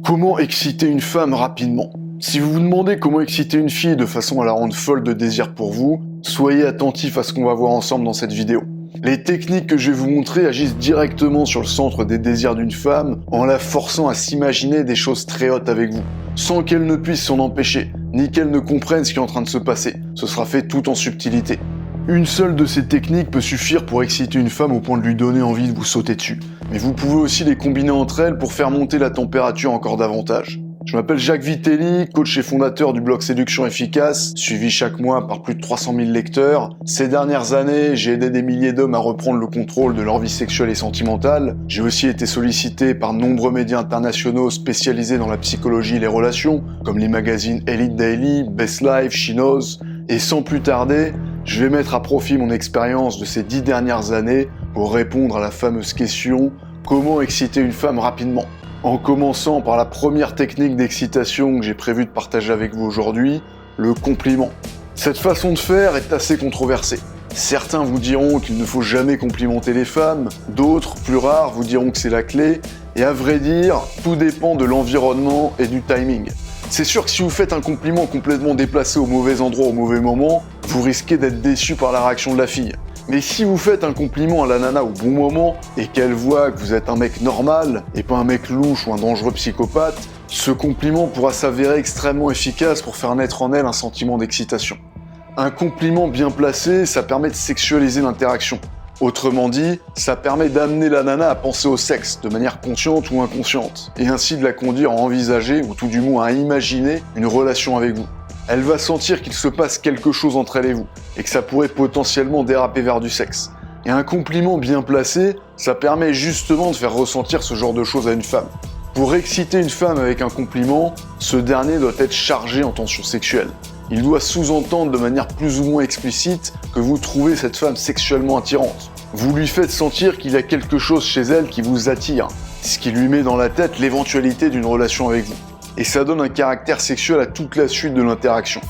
Comment exciter une femme rapidement? Si vous vous demandez comment exciter une fille de façon à la rendre folle de désir pour vous, soyez attentif à ce qu'on va voir ensemble dans cette vidéo. Les techniques que je vais vous montrer agissent directement sur le centre des désirs d'une femme en la forçant à s'imaginer des choses très hautes avec vous, sans qu'elle ne puisse s'en empêcher, ni qu'elle ne comprenne ce qui est en train de se passer. Ce sera fait tout en subtilité. Une seule de ces techniques peut suffire pour exciter une femme au point de lui donner envie de vous sauter dessus. Mais vous pouvez aussi les combiner entre elles pour faire monter la température encore davantage. Je m'appelle Jacques Vitelli, coach et fondateur du blog Séduction Efficace, suivi chaque mois par plus de 300 000 lecteurs. Ces dernières années, j'ai aidé des milliers d'hommes à reprendre le contrôle de leur vie sexuelle et sentimentale. J'ai aussi été sollicité par de nombreux médias internationaux spécialisés dans la psychologie et les relations, comme les magazines Elite Daily, Best Life, She Knows. Et sans plus tarder, je vais mettre à profit mon expérience de ces 10 dernières années pour répondre à la fameuse question « Comment exciter une femme rapidement ?» En commençant par la première technique d'excitation que j'ai prévu de partager avec vous aujourd'hui, le compliment. Cette façon de faire est assez controversée. Certains vous diront qu'il ne faut jamais complimenter les femmes, d'autres, plus rares, vous diront que c'est la clé, et à vrai dire, tout dépend de l'environnement et du timing. C'est sûr que si vous faites un compliment complètement déplacé au mauvais endroit au mauvais moment, vous risquez d'être déçu par la réaction de la fille. Mais si vous faites un compliment à la nana au bon moment, et qu'elle voit que vous êtes un mec normal, et pas un mec louche ou un dangereux psychopathe, ce compliment pourra s'avérer extrêmement efficace pour faire naître en elle un sentiment d'excitation. Un compliment bien placé, ça permet de sexualiser l'interaction. Autrement dit, ça permet d'amener la nana à penser au sexe, de manière consciente ou inconsciente, et ainsi de la conduire à envisager, ou tout du moins à imaginer, une relation avec vous. Elle va sentir qu'il se passe quelque chose entre elle et vous, et que ça pourrait potentiellement déraper vers du sexe. Et un compliment bien placé, ça permet justement de faire ressentir ce genre de choses à une femme. Pour exciter une femme avec un compliment, ce dernier doit être chargé en tension sexuelle. Il doit sous-entendre de manière plus ou moins explicite que vous trouvez cette femme sexuellement attirante. Vous lui faites sentir qu'il y a quelque chose chez elle qui vous attire, ce qui lui met dans la tête l'éventualité d'une relation avec vous. Et ça donne un caractère sexuel à toute la suite de l'interaction.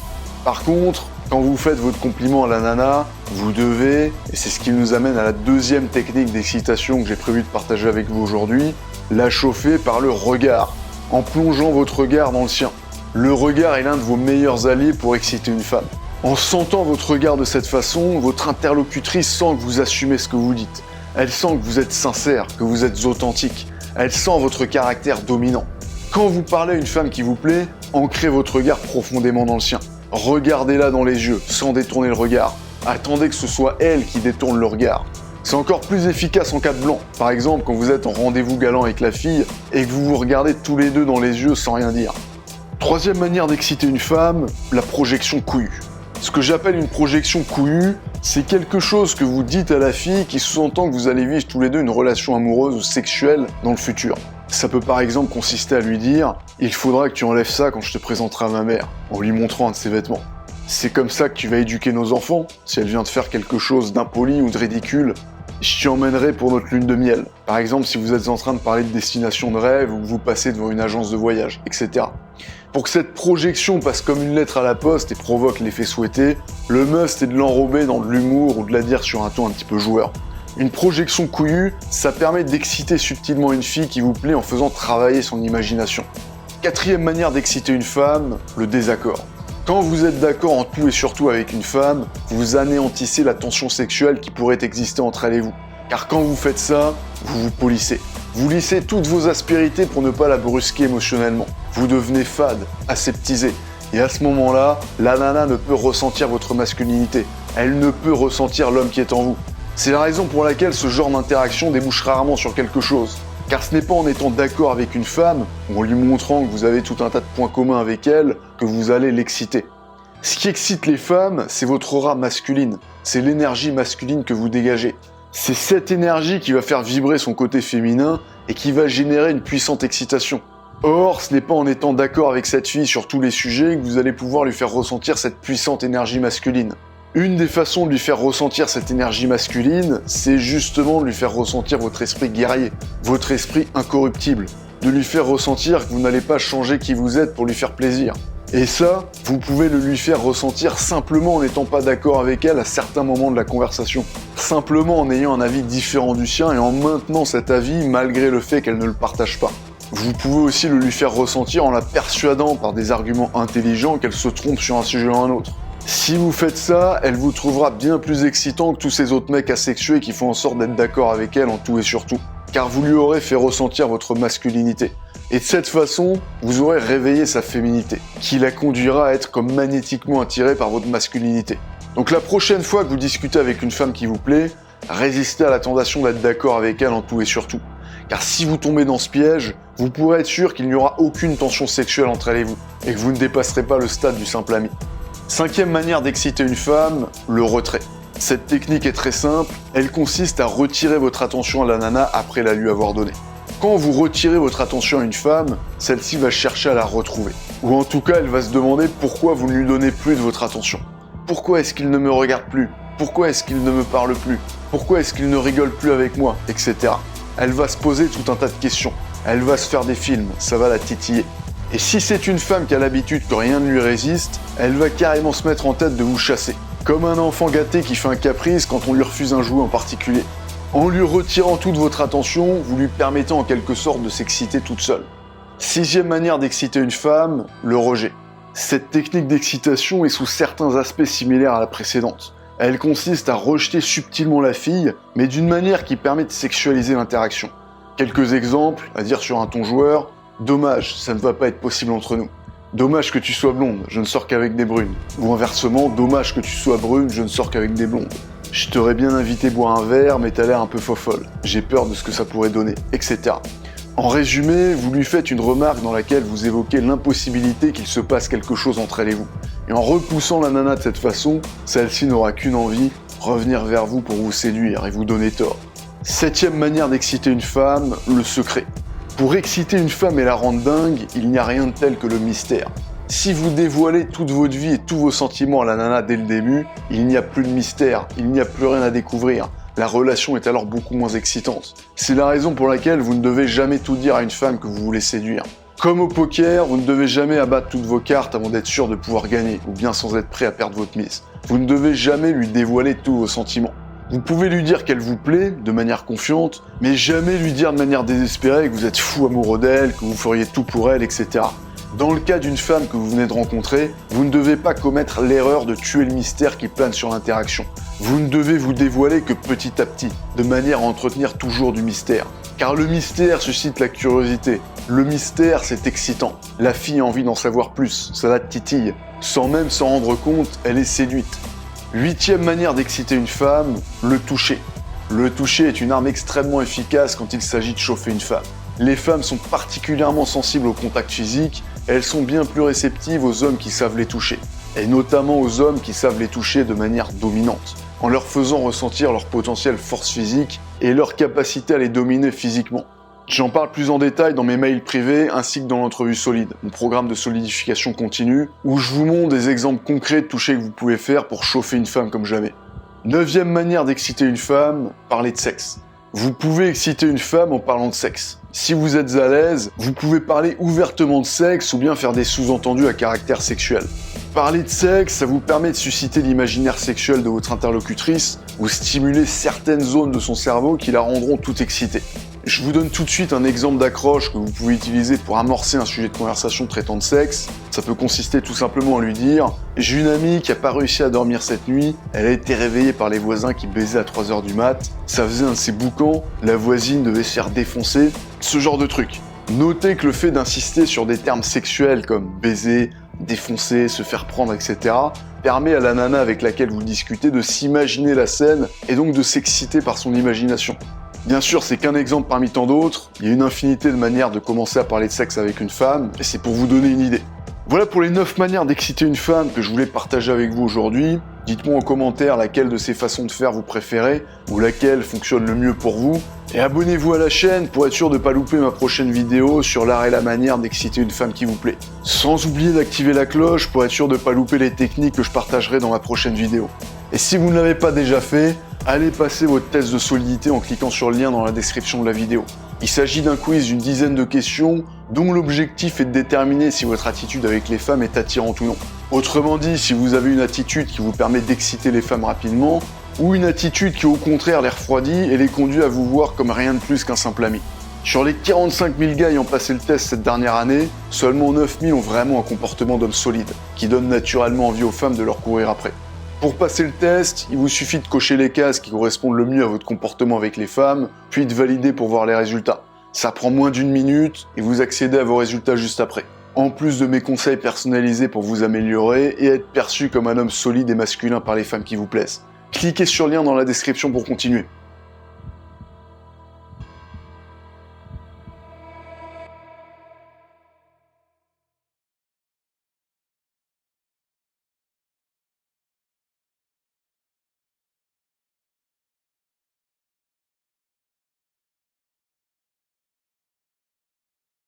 Par contre, quand vous faites votre compliment à la nana, vous devez, et c'est ce qui nous amène à la deuxième technique d'excitation que j'ai prévu de partager avec vous aujourd'hui, la chauffer par le regard, en plongeant votre regard dans le sien. Le regard est l'un de vos meilleurs alliés pour exciter une femme. En sentant votre regard de cette façon, votre interlocutrice sent que vous assumez ce que vous dites. Elle sent que vous êtes sincère, que vous êtes authentique. Elle sent votre caractère dominant. Quand vous parlez à une femme qui vous plaît, ancrez votre regard profondément dans le sien. Regardez-la dans les yeux, sans détourner le regard. Attendez que ce soit elle qui détourne le regard. C'est encore plus efficace en cas de blanc. Par exemple, quand vous êtes en rendez-vous galant avec la fille et que vous vous regardez tous les deux dans les yeux sans rien dire. Troisième manière d'exciter une femme, la projection couillue. Ce que j'appelle une projection couillue, c'est quelque chose que vous dites à la fille qui sous-entend que vous allez vivre tous les deux une relation amoureuse ou sexuelle dans le futur. Ça peut par exemple consister à lui dire « Il faudra que tu enlèves ça quand je te présenterai à ma mère », en lui montrant un de ses vêtements. C'est comme ça que tu vas éduquer nos enfants. Si elle vient de faire quelque chose d'impoli ou de ridicule, je t'y emmènerai pour notre lune de miel. Par exemple, si vous êtes en train de parler de destination de rêve ou que vous passez devant une agence de voyage, etc. Pour que cette projection passe comme une lettre à la poste et provoque l'effet souhaité, le must est de l'enrober dans de l'humour ou de la dire sur un ton un petit peu joueur. Une projection couillue, ça permet d'exciter subtilement une fille qui vous plaît en faisant travailler son imagination. Quatrième manière d'exciter une femme, le désaccord. Quand vous êtes d'accord en tout et surtout avec une femme, vous anéantissez la tension sexuelle qui pourrait exister entre elle et vous. Car quand vous faites ça, vous vous polissez. Vous lissez toutes vos aspérités pour ne pas la brusquer émotionnellement. Vous devenez fade, aseptisé. Et à ce moment-là, la nana ne peut ressentir votre masculinité. Elle ne peut ressentir l'homme qui est en vous. C'est la raison pour laquelle ce genre d'interaction débouche rarement sur quelque chose. Car ce n'est pas en étant d'accord avec une femme, ou en lui montrant que vous avez tout un tas de points communs avec elle, que vous allez l'exciter. Ce qui excite les femmes, c'est votre aura masculine. C'est l'énergie masculine que vous dégagez. C'est cette énergie qui va faire vibrer son côté féminin et qui va générer une puissante excitation. Or, ce n'est pas en étant d'accord avec cette fille sur tous les sujets que vous allez pouvoir lui faire ressentir cette puissante énergie masculine. Une des façons de lui faire ressentir cette énergie masculine, c'est justement de lui faire ressentir votre esprit guerrier, votre esprit incorruptible, de lui faire ressentir que vous n'allez pas changer qui vous êtes pour lui faire plaisir. Et ça, vous pouvez le lui faire ressentir simplement en n'étant pas d'accord avec elle à certains moments de la conversation. Simplement en ayant un avis différent du sien et en maintenant cet avis malgré le fait qu'elle ne le partage pas. Vous pouvez aussi le lui faire ressentir en la persuadant par des arguments intelligents qu'elle se trompe sur un sujet ou un autre. Si vous faites ça, elle vous trouvera bien plus excitant que tous ces autres mecs asexués qui font en sorte d'être d'accord avec elle en tout et surtout. Car vous lui aurez fait ressentir votre masculinité. Et de cette façon, vous aurez réveillé sa féminité, qui la conduira à être comme magnétiquement attirée par votre masculinité. Donc la prochaine fois que vous discutez avec une femme qui vous plaît, résistez à la tentation d'être d'accord avec elle en tout et surtout. Car si vous tombez dans ce piège, vous pourrez être sûr qu'il n'y aura aucune tension sexuelle entre elle et vous, et que vous ne dépasserez pas le stade du simple ami. 5e manière d'exciter une femme, le retrait. Cette technique est très simple, elle consiste à retirer votre attention à la nana après la lui avoir donnée. Quand vous retirez votre attention à une femme, celle-ci va chercher à la retrouver. Ou en tout cas, elle va se demander pourquoi vous ne lui donnez plus de votre attention. Pourquoi est-ce qu'il ne me regarde plus? Pourquoi est-ce qu'il ne me parle plus? Pourquoi est-ce qu'il ne rigole plus avec moi? Etc. Elle va se poser tout un tas de questions. Elle va se faire des films, ça va la titiller. Et si c'est une femme qui a l'habitude que rien ne lui résiste, elle va carrément se mettre en tête de vous chasser. Comme un enfant gâté qui fait un caprice quand on lui refuse un jouet en particulier. En lui retirant toute votre attention, vous lui permettez en quelque sorte de s'exciter toute seule. 6e manière d'exciter une femme, le rejet. Cette technique d'excitation est sous certains aspects similaires à la précédente. Elle consiste à rejeter subtilement la fille, mais d'une manière qui permet de sexualiser l'interaction. Quelques exemples, à dire sur un ton joueur: dommage, ça ne va pas être possible entre nous. Dommage que tu sois blonde, je ne sors qu'avec des brunes. Ou inversement, dommage que tu sois brune, je ne sors qu'avec des blondes. Je t'aurais bien invité boire un verre, mais t'as l'air un peu fofolle. J'ai peur de ce que ça pourrait donner, etc. En résumé, vous lui faites une remarque dans laquelle vous évoquez l'impossibilité qu'il se passe quelque chose entre elle et vous. Et en repoussant la nana de cette façon, celle-ci n'aura qu'une envie, revenir vers vous pour vous séduire et vous donner tort. 7e manière d'exciter une femme, le secret. Pour exciter une femme et la rendre dingue, il n'y a rien de tel que le mystère. Si vous dévoilez toute votre vie et tous vos sentiments à la nana dès le début, il n'y a plus de mystère, il n'y a plus rien à découvrir. La relation est alors beaucoup moins excitante. C'est la raison pour laquelle vous ne devez jamais tout dire à une femme que vous voulez séduire. Comme au poker, vous ne devez jamais abattre toutes vos cartes avant d'être sûr de pouvoir gagner, ou bien sans être prêt à perdre votre mise. Vous ne devez jamais lui dévoiler tous vos sentiments. Vous pouvez lui dire qu'elle vous plaît, de manière confiante, mais jamais lui dire de manière désespérée que vous êtes fou amoureux d'elle, que vous feriez tout pour elle, etc. Dans le cas d'une femme que vous venez de rencontrer, vous ne devez pas commettre l'erreur de tuer le mystère qui plane sur l'interaction. Vous ne devez vous dévoiler que petit à petit, de manière à entretenir toujours du mystère. Car le mystère suscite la curiosité. Le mystère, c'est excitant. La fille a envie d'en savoir plus, ça la titille. Sans même s'en rendre compte, elle est séduite. 8e manière d'exciter une femme, le toucher. Le toucher est une arme extrêmement efficace quand il s'agit de chauffer une femme. Les femmes sont particulièrement sensibles au contact physique, elles sont bien plus réceptives aux hommes qui savent les toucher. Et notamment aux hommes qui savent les toucher de manière dominante, en leur faisant ressentir leur potentielle force physique et leur capacité à les dominer physiquement. J'en parle plus en détail dans mes mails privés ainsi que dans l'entrevue solide, mon programme de solidification continue, où je vous montre des exemples concrets de toucher que vous pouvez faire pour chauffer une femme comme jamais. 9e manière d'exciter une femme, parler de sexe. Vous pouvez exciter une femme en parlant de sexe. Si vous êtes à l'aise, vous pouvez parler ouvertement de sexe ou bien faire des sous-entendus à caractère sexuel. Parler de sexe, ça vous permet de susciter l'imaginaire sexuel de votre interlocutrice ou stimuler certaines zones de son cerveau qui la rendront toute excitée. Je vous donne tout de suite un exemple d'accroche que vous pouvez utiliser pour amorcer un sujet de conversation traitant de sexe. Ça peut consister tout simplement à lui dire « J'ai une amie qui a pas réussi à dormir cette nuit, elle a été réveillée par les voisins qui baisaient à 3h du mat, ça faisait un de ces boucans, la voisine devait se faire défoncer, ce genre de truc. » Notez que le fait d'insister sur des termes sexuels comme baiser, défoncer, se faire prendre, etc. permet à la nana avec laquelle vous discutez de s'imaginer la scène et donc de s'exciter par son imagination. Bien sûr, c'est qu'un exemple parmi tant d'autres, il y a une infinité de manières de commencer à parler de sexe avec une femme, et c'est pour vous donner une idée. Voilà pour les 9 manières d'exciter une femme que je voulais partager avec vous aujourd'hui. Dites-moi en commentaire laquelle de ces façons de faire vous préférez, ou laquelle fonctionne le mieux pour vous. Et abonnez-vous à la chaîne pour être sûr de ne pas louper ma prochaine vidéo sur l'art et la manière d'exciter une femme qui vous plaît. Sans oublier d'activer la cloche pour être sûr de ne pas louper les techniques que je partagerai dans ma prochaine vidéo. Et si vous ne l'avez pas déjà fait, allez passer votre test de solidité en cliquant sur le lien dans la description de la vidéo. Il s'agit d'un quiz d'une dizaine de questions dont l'objectif est de déterminer si votre attitude avec les femmes est attirante ou non. Autrement dit, si vous avez une attitude qui vous permet d'exciter les femmes rapidement, ou une attitude qui au contraire les refroidit et les conduit à vous voir comme rien de plus qu'un simple ami. Sur les 45 000 gars ayant passé le test cette dernière année, seulement 9 000 ont vraiment un comportement d'homme solide, qui donne naturellement envie aux femmes de leur courir après. Pour passer le test, il vous suffit de cocher les cases qui correspondent le mieux à votre comportement avec les femmes, puis de valider pour voir les résultats. Ça prend moins d'1 minute et vous accédez à vos résultats juste après. En plus de mes conseils personnalisés pour vous améliorer et être perçu comme un homme solide et masculin par les femmes qui vous plaisent. Cliquez sur le lien dans la description pour continuer.